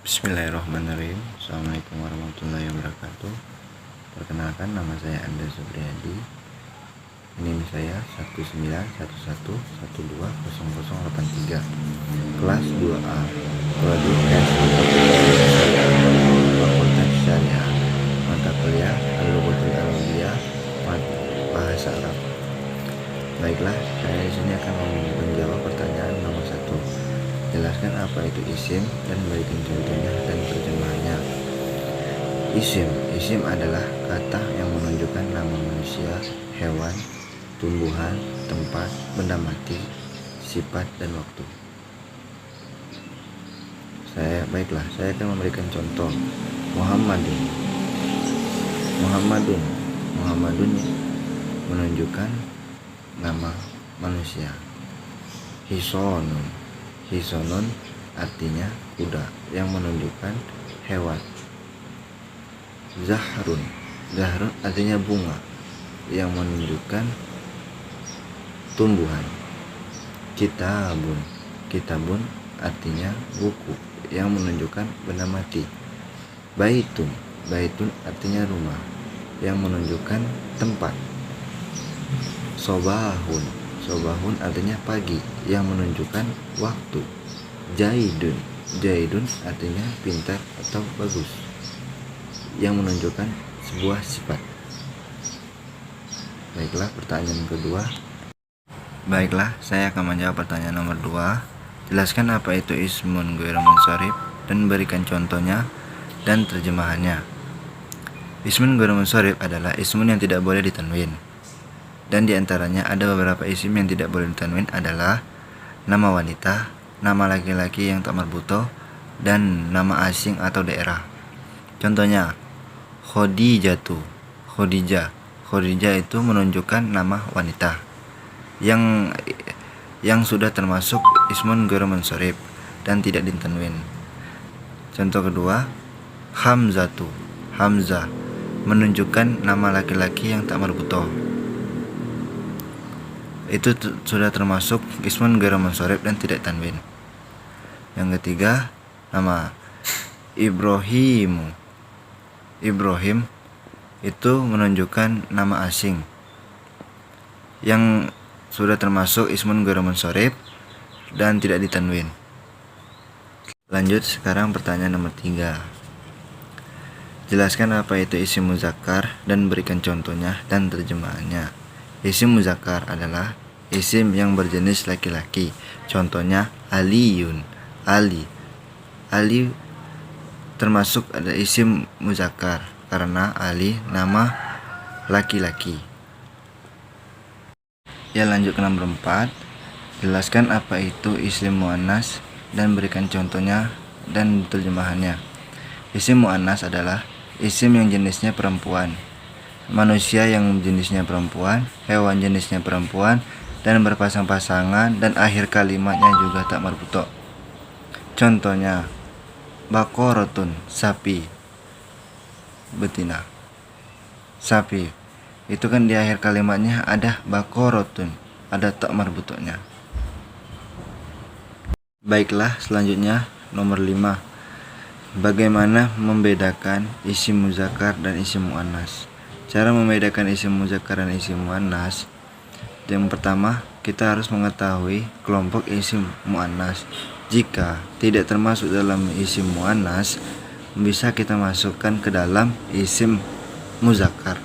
Bismillahirrahmanirrahim. Assalamualaikum warahmatullahi wabarakatuh. Perkenalkan, nama saya Anda Supriyadi. NIM saya 19111120083. Kelas 2A. Prodi S. Fakultas Syariah. Mata kuliah Al-Lughatul Arabiyah, bahasa Arab. Baiklah, saya di sini akan menjawab pertanyaan nomor 1. Jelaskan apa itu isim dan berikan contohnya dan terjemahannya. Isim adalah kata yang menunjukkan nama manusia, hewan, tumbuhan, tempat, benda mati, sifat, dan waktu. Saya akan memberikan contoh. Muhammadun menunjukkan nama manusia. Hisonun artinya kuda yang menunjukkan hewan. Zahrun artinya bunga yang menunjukkan tumbuhan. Kitabun artinya buku yang menunjukkan benda mati. Baitun artinya rumah yang menunjukkan tempat. Sobahun artinya pagi yang menunjukkan waktu. Jaidun artinya pintar atau bagus yang menunjukkan sebuah sifat. Baiklah, pertanyaan kedua. Saya akan menjawab pertanyaan nomor 2. Jelaskan apa itu ismun ghairu munsharif dan berikan contohnya dan terjemahannya. Ismun ghairu munsharif adalah ismun yang tidak boleh ditanwin. Dan diantaranya ada beberapa isim yang tidak boleh ditanwin adalah nama wanita, nama laki-laki yang tak marbutoh, dan nama asing atau daerah. Contohnya, Khadijah itu menunjukkan nama wanita yang sudah termasuk ismun ghairu munsharif dan tidak ditanwin. Contoh kedua, Hamzah menunjukkan nama laki-laki yang tak marbutoh. Itu sudah termasuk ismun ghairu munsharif dan tidak tanwin. Yang ketiga, nama Ibrahim itu menunjukkan nama asing yang sudah termasuk ismun ghairu munsharif dan tidak ditanwin. Lanjut, sekarang pertanyaan nomor 3. Jelaskan apa itu isim muzakkar dan berikan contohnya dan terjemahannya. Isim muzakkar adalah isim yang berjenis laki-laki. Contohnya Ali termasuk ada isim muzakkar karena Ali nama laki-laki. Ya, lanjut ke nomor 4. Jelaskan apa itu isim muannas dan berikan contohnya dan terjemahannya. Isim muannas adalah isim yang jenisnya perempuan, manusia yang jenisnya perempuan, hewan jenisnya perempuan, dan berpasang-pasangan, dan akhir kalimatnya juga tak marbutoh. Contohnya, Baqaratun, sapi, betina. Sapi itu kan di akhir kalimatnya ada Baqaratun, ada tak marbutohnya. Baiklah, selanjutnya nomor 5. Bagaimana membedakan isim muzakkar dan isim muannas? Cara membedakan isim muzakkar dan isim muannas, yang pertama, kita harus mengetahui kelompok isim muannas. Jika tidak termasuk dalam isim muannas, bisa kita masukkan ke dalam isim muzakkar.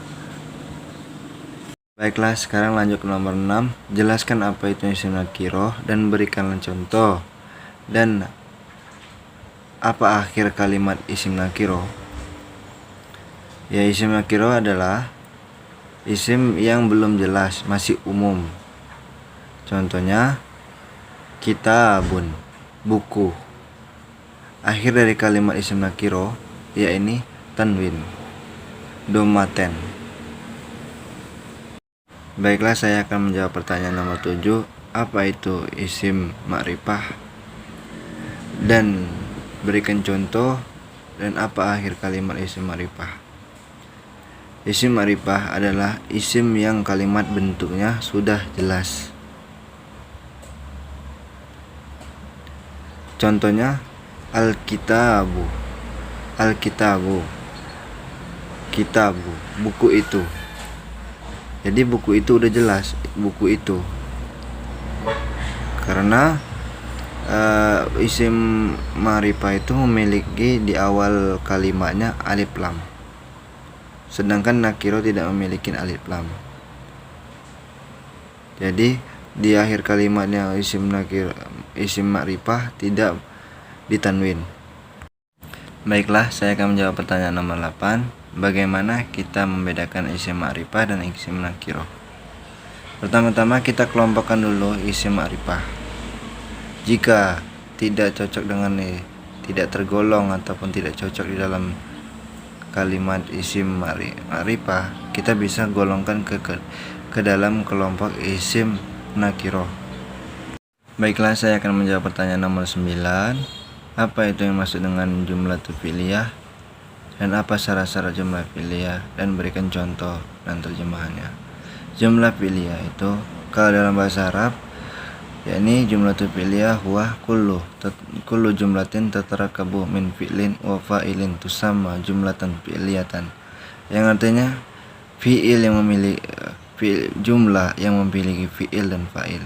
Baiklah, sekarang lanjut ke nomor 6. Jelaskan apa itu isim nakiroh dan berikanlah contoh. Dan apa akhir kalimat isim nakiroh? Ya, isim nakiroh adalah isim yang belum jelas, masih umum. Contohnya, kitabun, buku. Akhir dari kalimat isim nakiroh ya ini tanwin, domaten. Baiklah, saya akan menjawab pertanyaan nomor 7. Apa itu isim ma'rifah? Dan berikan contoh dan apa akhir kalimat isim ma'rifah. Isim ma'rifah adalah isim yang kalimat bentuknya sudah jelas. Contohnya, Alkitabu, alkitabu, kitabu, buku itu. Jadi buku itu udah jelas, buku itu. Karena isim ma'rifah itu memiliki di awal kalimatnya alif lam. Sedangkan nakiro tidak memiliki alif lam. Jadi di akhir kalimatnya isim nakir, isim ma'rifah tidak ditanwin. Baiklah, saya akan menjawab pertanyaan nomor 8. Bagaimana kita membedakan isim ma'rifah dan isim nakiro? Pertama-tama kita kelompokkan dulu isim ma'rifah. Jika tidak cocok dengan tidak tergolong ataupun tidak cocok di dalam kalimat isim ma'rifah, kita bisa golongkan ke dalam kelompok isim nakiro. Baiklah, saya akan menjawab pertanyaan nomor 9. Apa itu yang maksud dengan jumlah fi'liyah dan apa syarat-syarat jumlah fi'liyah, dan berikan contoh dan terjemahannya. Jumlah fi'liyah itu kalau dalam bahasa Arab yakni jumlah fi'liyah huwa kullu jumlatin tatarakabu min fi'lin wa fa'ilin tusamma jumlatan fi'liyatan, yang artinya fi'il yang memiliki jumlah yang memiliki fi'il dan fa'il.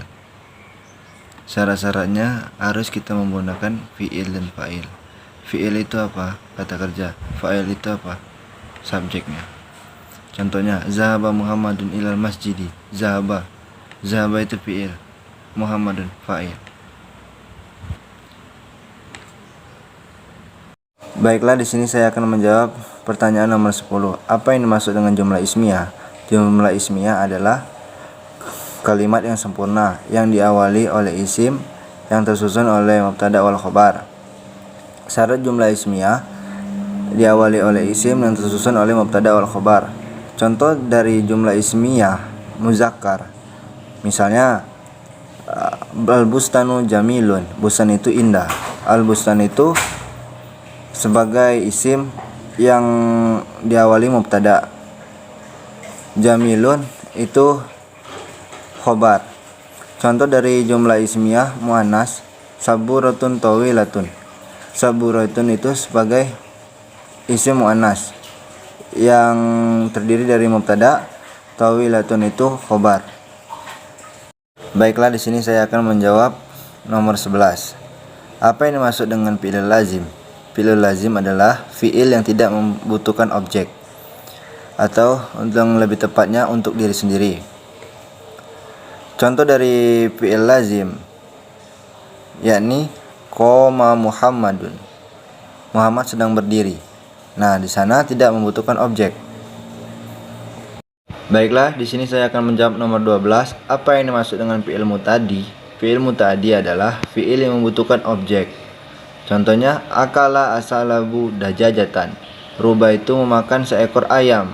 Syarat-syaratnya harus kita menggunakan fi'il dan fa'il. Fi'il itu apa? Kata kerja. Fa'il itu apa? Subjeknya. Contohnya, zahaba Muhammadun ilal masjidi. Zahaba itu fi'il, Muhammadun fa'il. Baiklah, di sini saya akan menjawab pertanyaan nomor 10. Apa yang dimaksud dengan jumlah ismiyah? Jumlah ismiyah adalah kalimat yang sempurna yang diawali oleh isim yang tersusun oleh mubtada wal khobar. Syarat jumlah ismiyah diawali oleh isim yang tersusun oleh mubtada wal khobar. Contoh dari jumlah ismiyah muzakkar, misalnya al-bustanu jamilun, bustan itu indah. Al-bustan itu sebagai isim yang diawali mubtada. Jamilun itu khobar. Contoh dari jumlah ismiyah muannas saburatun tawilatun. Saburatun itu sebagai isim muannas yang terdiri dari mubtada, tawilatun itu khobar. Baiklah, di sini saya akan menjawab nomor 11. Apa yang dimaksud dengan fi'il lazim? Fi'il lazim adalah fi'il yang tidak membutuhkan objek, atau untuk lebih tepatnya untuk diri sendiri. Contoh dari fi'il lazim yakni qoma Muhammadun. Muhammad sedang berdiri. Nah, di sana tidak membutuhkan objek. Baiklah, di sini saya akan menjawab nomor 12. Apa yang dimaksud dengan fi'il muta'addi? Fi'il muta'addi adalah fi'il yang membutuhkan objek. Contohnya, akala asalabu dajajatan. Rubah itu memakan seekor ayam.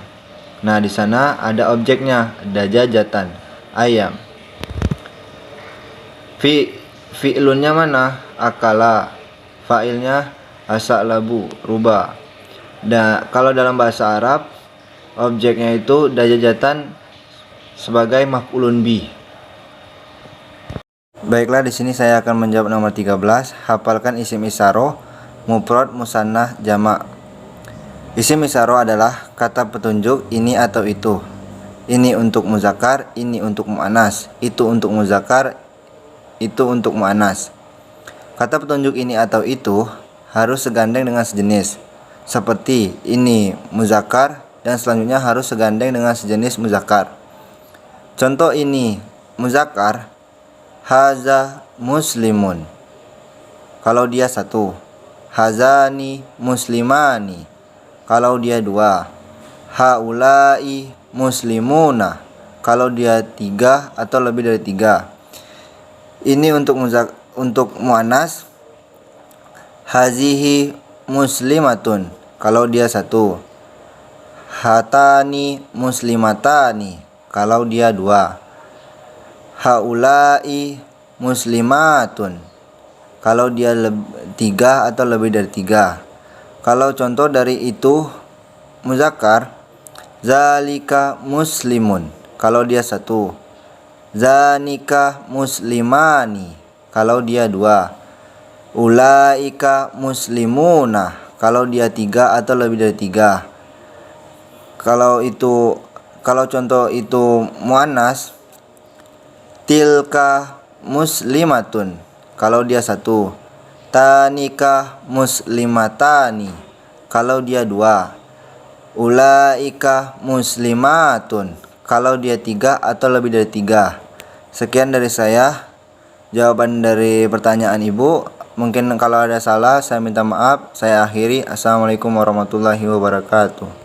Nah, di sana ada objeknya, dajajatan, ayam. Fi'ilunnya mana? Akala. Fa'ilnya asalabu, rubah. Dan kalau dalam bahasa Arab, objeknya itu dajajatan sebagai maf'ulun bih. Baiklah, di sini saya akan menjawab nomor 13. Hafalkan isim isyarah mufrad, musannah, jamak. Isim isyarah adalah kata petunjuk ini atau itu. Ini untuk muzakkar, ini untuk muannas, itu untuk muzakkar, itu untuk muannas. Kata petunjuk ini atau itu harus segandeng dengan sejenis. Seperti ini muzakkar dan selanjutnya harus segandeng dengan sejenis muzakkar. Contoh ini muzakkar, haza muslimun. Kalau dia satu. Hazani muslimani. Kalau dia dua. Haulai muslimuna. Kalau dia tiga atau lebih dari tiga. Ini untuk muannas, hazihi muslimatun. Kalau dia satu. Hatani muslimatani. Kalau dia dua. Haulai muslimatun. Kalau dia tiga atau lebih dari tiga. Kalau contoh dari itu muzakkar, zalika muslimun. Kalau dia satu. Zanika muslimani. Kalau dia dua. Ulaika muslimuna, kalau dia 3 atau lebih dari 3. Kalau contoh itu muannas, tilka muslimatun, kalau dia 1. Tanika muslimatani, kalau dia 2. Ulaika muslimatun, kalau dia 3 atau lebih dari 3. Sekian dari saya jawaban dari pertanyaan Ibu. Mungkin kalau ada salah saya minta maaf. Saya akhiri. Assalamualaikum warahmatullahi wabarakatuh.